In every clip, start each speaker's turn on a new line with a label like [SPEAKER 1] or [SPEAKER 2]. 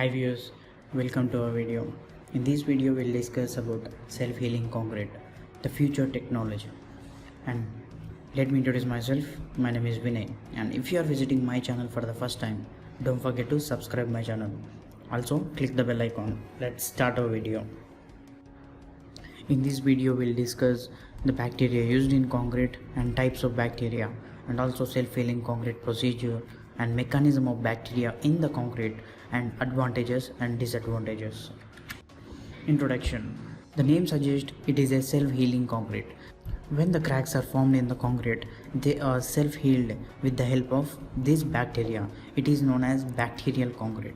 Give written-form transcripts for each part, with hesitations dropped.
[SPEAKER 1] Hi viewers, welcome to our video. In this video we'll discuss about self-healing concrete, the future technology. And let me introduce myself. My name is Vinay, and if you are visiting my channel for the first time, don't forget to subscribe my channel. Also click the bell icon. Let's start our video. In this video we'll discuss the bacteria used in concrete and types of bacteria, and also self-healing concrete procedure and mechanism of bacteria in the concrete, and advantages and disadvantages. Introduction. The name suggests it is a self-healing concrete. When the cracks are formed in the concrete, they are self-healed with the help of this bacteria. It is known as bacterial concrete.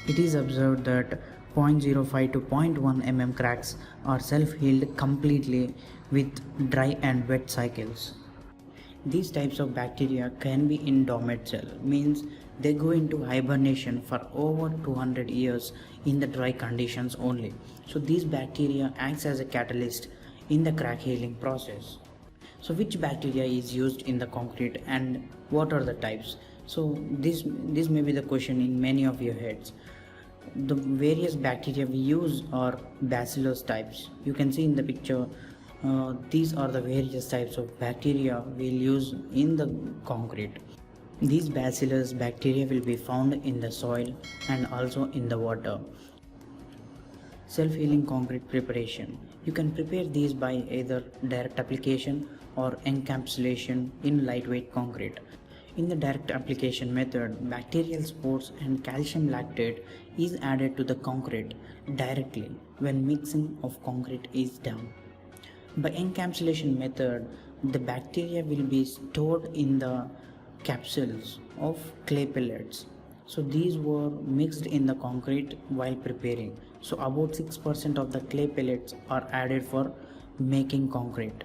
[SPEAKER 1] It is observed that 0.05 to 0.1 mm cracks are self-healed completely with dry and wet cycles. These types of bacteria can be in dormant cell, means they go into hibernation for over 200 years in the dry conditions only. So these bacteria acts as a catalyst in the crack healing process. So which bacteria is used in the concrete and what are the types? So this may be the question in many of your heads. The various bacteria we use are bacillus types. You can see in the picture. These are the various types of bacteria we'll use in the concrete. These bacillus bacteria will be found in the soil and also in the water. Self-healing concrete preparation. You can prepare these by either direct application or encapsulation in lightweight concrete. In the direct application method, bacterial spores and calcium lactate is added to the concrete directly when mixing of concrete is done. By encapsulation method, the bacteria will be stored in the capsules of clay pellets. So these were mixed in the concrete while preparing. So about 6% of the clay pellets are added for making concrete.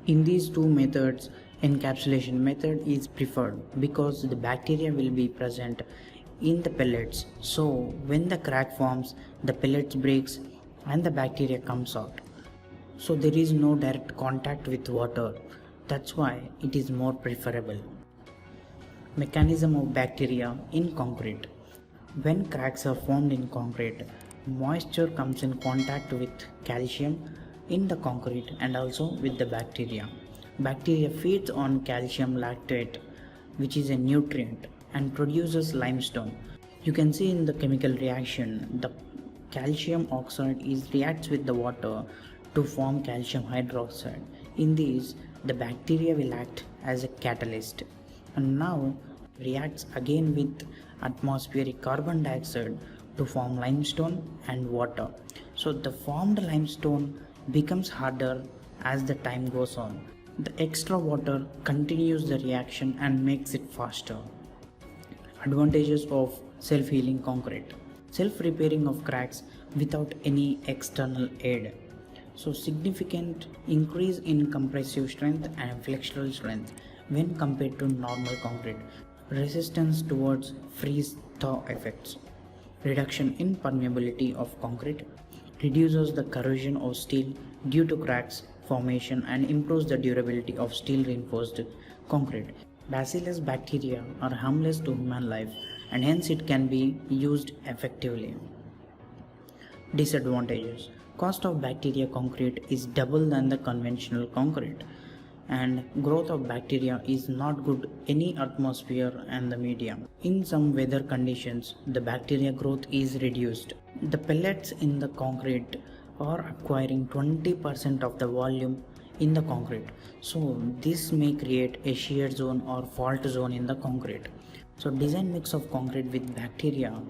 [SPEAKER 1] In these two methods, encapsulation method is preferred because the bacteria will be present in the pellets. So when the crack forms, the pellets breaks and the bacteria comes out. So there is no direct contact with water. That's why it is more preferable. Mechanism of bacteria in concrete. When cracks are formed in concrete, moisture comes in contact with calcium in the concrete and also with the bacteria. Bacteria feeds on calcium lactate, which is a nutrient, and produces limestone. You can see in the chemical reaction, the calcium oxide reacts with the water to form calcium hydroxide. In these, the bacteria will act as a catalyst and now reacts again with atmospheric carbon dioxide to form limestone and water. So the formed limestone becomes harder as the time goes on. The extra water continues the reaction and makes it faster. Advantages of self-healing concrete. Self-repairing of cracks without any external aid. So significant increase in compressive strength and flexural strength when compared to normal concrete. Resistance towards freeze-thaw effects. Reduction in permeability of concrete. Reduces the corrosion of steel due to cracks formation and improves the durability of steel reinforced concrete. Bacillus bacteria are harmless to human life and hence it can be used effectively. Disadvantages. Cost of bacteria concrete is double than the conventional concrete, and growth of bacteria is not good any atmosphere and the medium. In some weather conditions, the bacteria growth is reduced. The pellets in the concrete are acquiring 20% of the volume in the concrete. So this may create a shear zone or fault zone in the concrete. So design mix of concrete with bacteria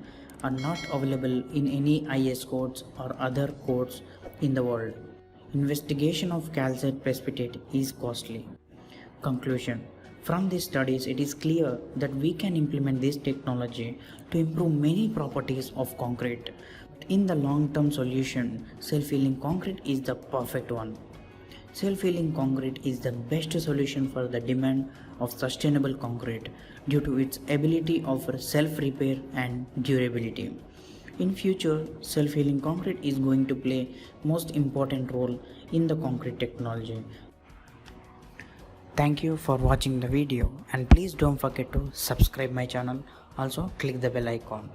[SPEAKER 1] are not available in any IS codes or other codes in the world. Investigation of calcite precipitate is costly. Conclusion. From these studies, it is clear that we can implement this technology to improve many properties of concrete. In the long-term solution, self-healing concrete is the perfect one. Self-healing concrete is the best solution for the demand of sustainable concrete due to its ability of self-repair and durability. In future, self-healing concrete is going to play most important role in the concrete technology. Thank you for watching the video, and please don't forget to subscribe my channel. Also click the bell icon.